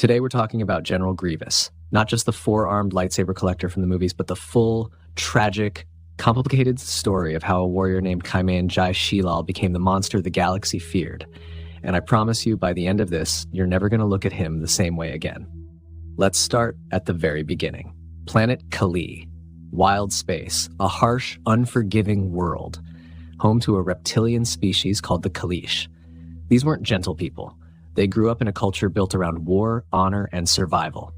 Today we're talking about General Grievous, not just the four-armed lightsaber collector from the movies, but the full, tragic, complicated story of how a warrior named Qymaen Sheelal became the monster the galaxy feared. And I promise you, by the end of this, you're never going to look at him the same way again. Let's start at the very beginning. Planet Kalee, wild space, a harsh, unforgiving world, home to a reptilian species called the Kaleesh. These weren't gentle people. They grew up in a culture built around war, honor, and survival.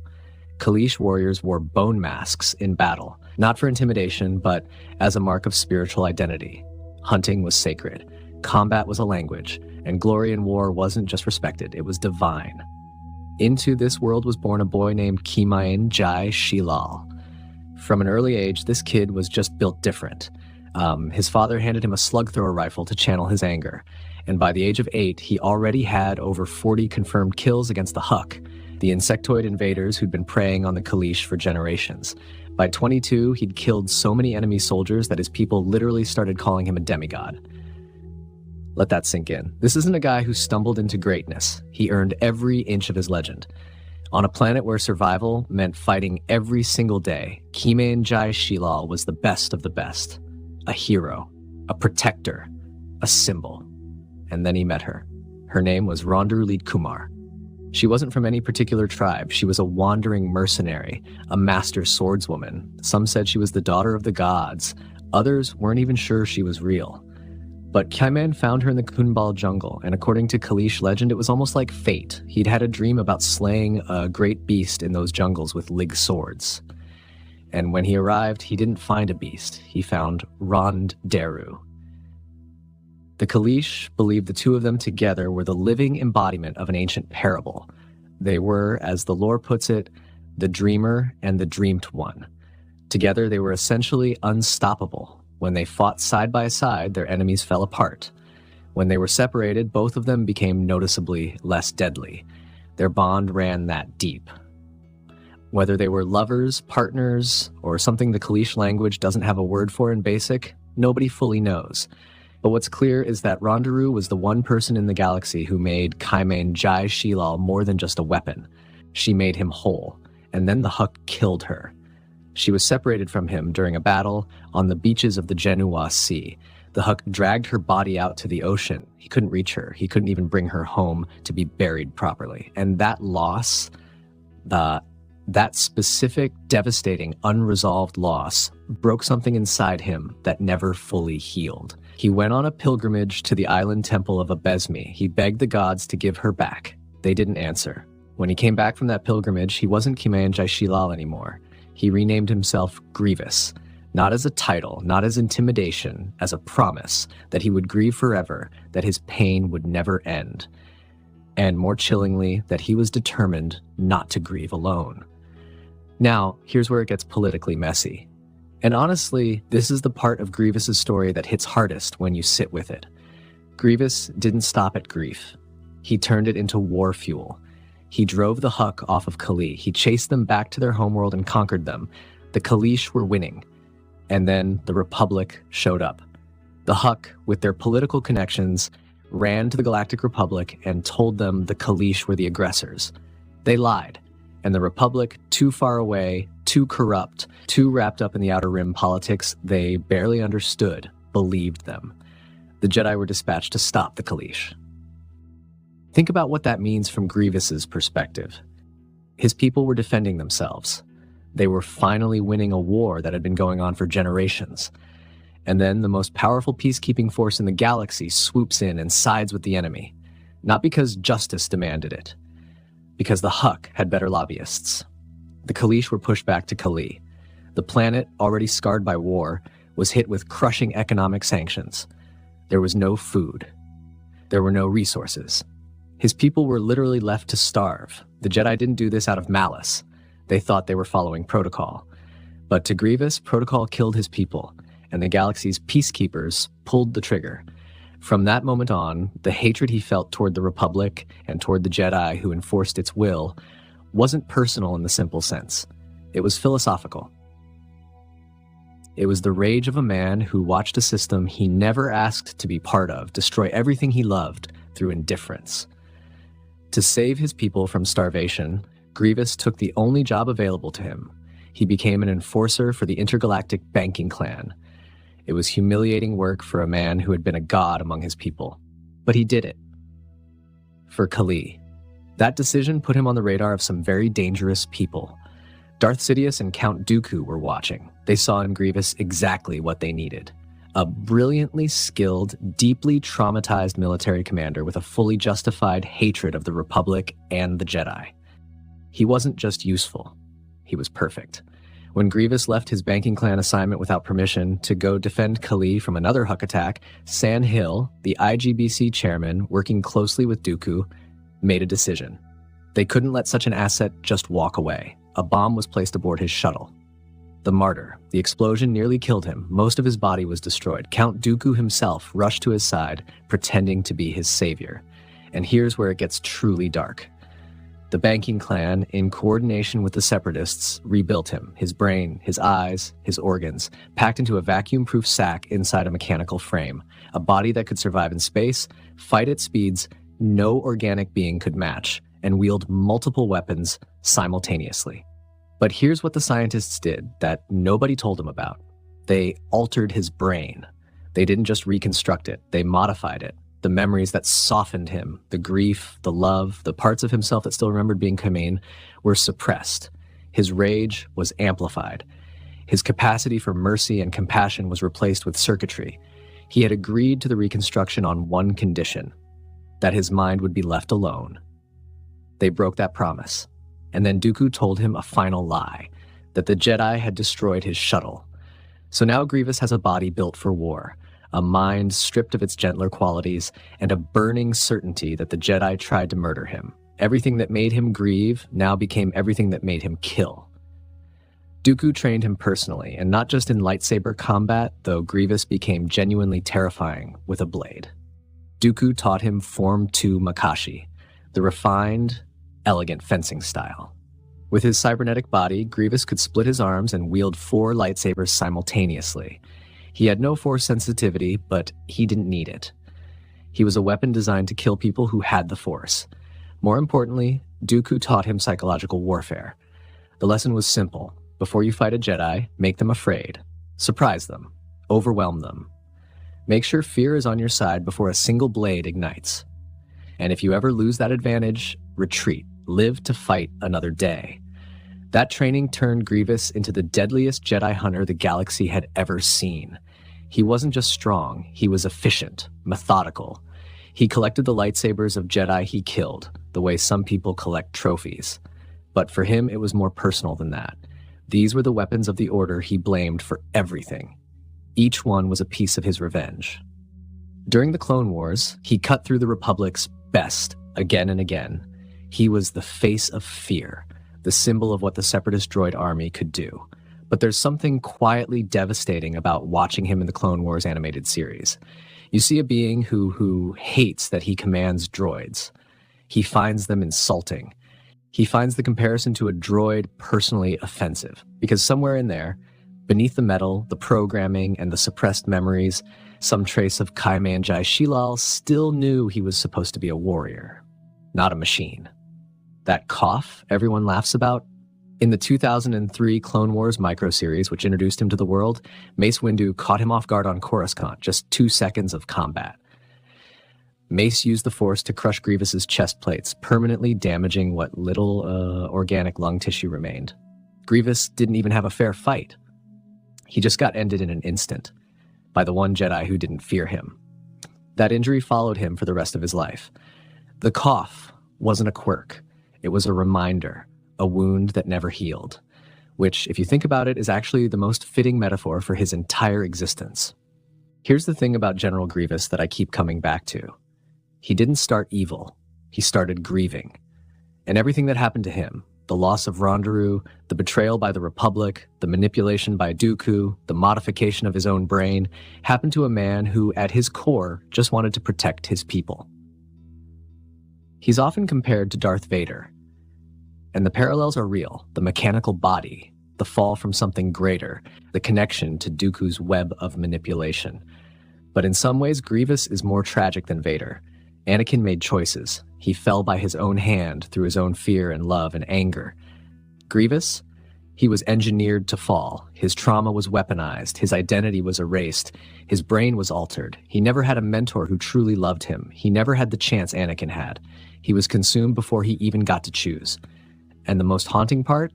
Kaleesh warriors wore bone masks in battle, not for intimidation, but as a mark of spiritual identity. Hunting was sacred, combat was a language, and glory in war wasn't just respected, it was divine. Into this world was born a boy named Qymaen Sheelal. From an early age, this kid was just built different. His father handed him a slug thrower rifle to channel his anger, and by the age of 8, he already had over 40 confirmed kills against the Huk, the insectoid invaders who'd been preying on the Kaleesh for generations. By 22, he'd killed so many enemy soldiers that his people literally started calling him a demigod. Let that sink in. This isn't a guy who stumbled into greatness. He earned every inch of his legend. On a planet where survival meant fighting every single day, Qymaen Sheelal was the best of the best. A hero, a protector, a symbol. And then he met her. Her name was Ronderu. She wasn't from any particular tribe. She was a wandering mercenary, a master swordswoman. Some said she was the daughter of the gods. Others weren't even sure she was real. But Qymaen found her in the Kunbal jungle, and according to Kaleesh legend, it was almost like fate. He'd had a dream about slaying a great beast in those jungles with lig swords. And when he arrived, he didn't find a beast. He found Ronderu. The Kaleesh believed the two of them together were the living embodiment of an ancient parable. They were, as the lore puts it, the dreamer and the dreamed one. Together, they were essentially unstoppable. When they fought side by side, their enemies fell apart. When they were separated, both of them became noticeably less deadly. Their bond ran that deep. Whether they were lovers, partners, or something the Kaleesh language doesn't have a word for in basic, nobody fully knows. But what's clear is that Ronderu was the one person in the galaxy who made Qymaen Sheelal more than just a weapon. She made him whole, and then the Huk killed her. She was separated from him during a battle on the beaches of the Genua Sea. The Huk dragged her body out to the ocean. He couldn't reach her. He couldn't even bring her home to be buried properly. And that loss, that specific, devastating, unresolved loss, broke something inside him that never fully healed. He went on a pilgrimage to the island temple of Abesmi. He begged the gods to give her back. They didn't answer. When he came back from that pilgrimage, he wasn't Qymaen Sheelal anymore. He renamed himself Grievous, not as a title, not as intimidation, as a promise that he would grieve forever, that his pain would never end. And more chillingly, that he was determined not to grieve alone. Now, here's where it gets politically messy. And honestly, this is the part of Grievous's story that hits hardest when you sit with it. Grievous didn't stop at grief. He turned it into war fuel. He drove the Huk off of Kalee. He chased them back to their homeworld and conquered them. The Kaleesh were winning. And then the Republic showed up. The Huk, with their political connections, ran to the Galactic Republic and told them the Kaleesh were the aggressors. They lied. And the Republic, too far away, too corrupt, too wrapped up in the Outer Rim politics they barely understood, believed them. The Jedi were dispatched to stop the Kaleesh. Think about what that means from Grievous's perspective. His people were defending themselves. They were finally winning a war that had been going on for generations. And then the most powerful peacekeeping force in the galaxy swoops in and sides with the enemy. Not because justice demanded it, because the Huk had better lobbyists. The Kaleesh were pushed back to Kalee. The planet, already scarred by war, was hit with crushing economic sanctions. There was no food. There were no resources. His people were literally left to starve. The Jedi didn't do this out of malice. They thought they were following protocol. But to Grievous, protocol killed his people, and the galaxy's peacekeepers pulled the trigger. From that moment on, the hatred he felt toward the Republic and toward the Jedi who enforced its will wasn't personal in the simple sense. It was philosophical. It was the rage of a man who watched a system he never asked to be part of destroy everything he loved through indifference. To save his people from starvation, Grievous took the only job available to him. He became an enforcer for the intergalactic banking clan. It was humiliating work for a man who had been a god among his people. But he did it. For Kalee. That decision put him on the radar of some very dangerous people. Darth Sidious and Count Dooku were watching. They saw in Grievous exactly what they needed. A brilliantly skilled, deeply traumatized military commander with a fully justified hatred of the Republic and the Jedi. He wasn't just useful. He was perfect. When Grievous left his banking clan assignment without permission to go defend Kalee from another Huck attack, San Hill, the IGBC chairman, working closely with Dooku, made a decision. They couldn't let such an asset just walk away. A bomb was placed aboard his shuttle. The martyr. The explosion nearly killed him. Most of his body was destroyed. Count Dooku himself rushed to his side, pretending to be his savior. And here's where it gets truly dark. The banking clan, in coordination with the separatists, rebuilt him, his brain, his eyes, his organs, packed into a vacuum-proof sack inside a mechanical frame, a body that could survive in space, fight at speeds no organic being could match, and wield multiple weapons simultaneously. But here's what the scientists did that nobody told him about. They altered his brain. They didn't just reconstruct it, they modified it. The memories that softened him, the grief, the love, the parts of himself that still remembered being Qymaen were suppressed. His rage was amplified. His capacity for mercy and compassion was replaced with circuitry. He had agreed to the reconstruction on one condition, that his mind would be left alone. They broke that promise. And then Dooku told him a final lie, that the Jedi had destroyed his shuttle. So now Grievous has a body built for war, a mind stripped of its gentler qualities, and a burning certainty that the Jedi tried to murder him. Everything that made him grieve now became everything that made him kill. Dooku trained him personally, and not just in lightsaber combat, though Grievous became genuinely terrifying with a blade. Dooku taught him Form 2 Makashi, the refined, elegant fencing style. With his cybernetic body, Grievous could split his arms and wield 4 lightsabers simultaneously. He had no force sensitivity, but he didn't need it. He was a weapon designed to kill people who had the force. More importantly, Dooku taught him psychological warfare. The lesson was simple. Before you fight a Jedi, make them afraid. Surprise them. Overwhelm them. Make sure fear is on your side before a single blade ignites. And if you ever lose that advantage, retreat. Live to fight another day. That training turned Grievous into the deadliest Jedi hunter the galaxy had ever seen. He wasn't just strong, he was efficient, methodical. He collected the lightsabers of Jedi he killed, the way some people collect trophies. But for him, it was more personal than that. These were the weapons of the Order he blamed for everything. Each one was a piece of his revenge. During the Clone Wars, he cut through the Republic's best again and again. He was the face of fear, the symbol of what the Separatist droid army could do. But there's something quietly devastating about watching him in the Clone Wars animated series. You see a being who hates that he commands droids. He finds them insulting. He finds the comparison to a droid personally offensive, because somewhere in there, beneath the metal, the programming, and the suppressed memories, some trace of Qymaen Jai Sheelal still knew he was supposed to be a warrior, not a machine. That cough everyone laughs about? In the 2003 Clone Wars microseries, which introduced him to the world, Mace Windu caught him off guard on Coruscant, just 2 seconds of combat. Mace used the Force to crush Grievous's chest plates, permanently damaging what little organic lung tissue remained. Grievous didn't even have a fair fight. He just got ended in an instant, by the one Jedi who didn't fear him. That injury followed him for the rest of his life. The cough wasn't a quirk. It was a reminder, a wound that never healed, which, if you think about it, is actually the most fitting metaphor for his entire existence. Here's the thing about General Grievous that I keep coming back to. He didn't start evil. He started grieving. And everything that happened to him, the loss of Ronderu, the betrayal by the Republic, the manipulation by Dooku, the modification of his own brain, happened to a man who, at his core, just wanted to protect his people. He's often compared to Darth Vader. And the parallels are real. The mechanical body, the fall from something greater, the connection to Dooku's web of manipulation. But in some ways, Grievous is more tragic than Vader. Anakin made choices. He fell by his own hand through his own fear and love and anger. Grievous? He was engineered to fall. His trauma was weaponized. His identity was erased. His brain was altered. He never had a mentor who truly loved him. He never had the chance Anakin had. He was consumed before he even got to choose. And the most haunting part?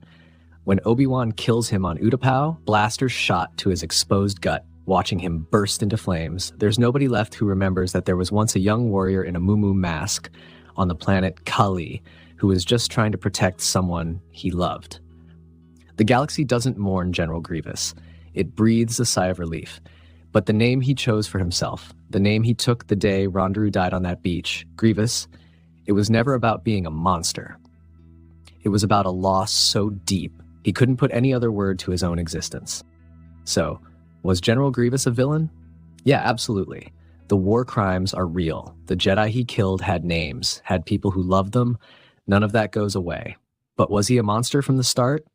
When Obi-Wan kills him on Utapau, blasters shot to his exposed gut, watching him burst into flames. There's nobody left who remembers that there was once a young warrior in a muumuu mask on the planet Kalee who was just trying to protect someone he loved. The galaxy doesn't mourn General Grievous. It breathes a sigh of relief. But the name he chose for himself, the name he took the day Ronderu died on that beach, Grievous, it was never about being a monster. It was about a loss so deep, he couldn't put any other word to his own existence. So, was General Grievous a villain? Yeah, absolutely. The war crimes are real. The Jedi he killed had names, had people who loved them. None of that goes away. But was he a monster from the start?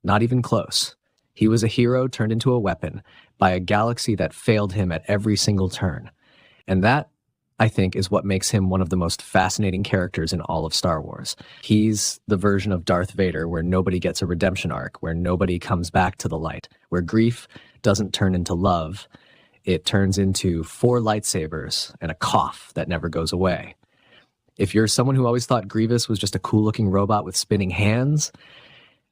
Not even close. He was a hero turned into a weapon by a galaxy that failed him at every single turn. And that, I think, is what makes him one of the most fascinating characters in all of Star Wars. He's the version of Darth Vader where nobody gets a redemption arc, where nobody comes back to the light, where grief doesn't turn into love. It turns into 4 lightsabers and a cough that never goes away. If you're someone who always thought Grievous was just a cool-looking robot with spinning hands,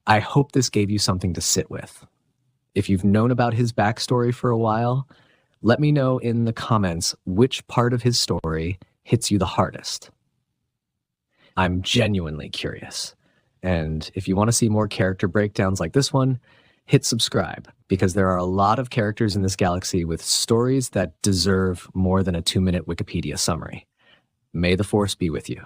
I hope this gave you something to sit with. If you've known about his backstory for a while, let me know in the comments which part of his story hits you the hardest. I'm genuinely curious. And if you want to see more character breakdowns like this one, hit subscribe, because there are a lot of characters in this galaxy with stories that deserve more than a 2-minute Wikipedia summary. May the Force be with you.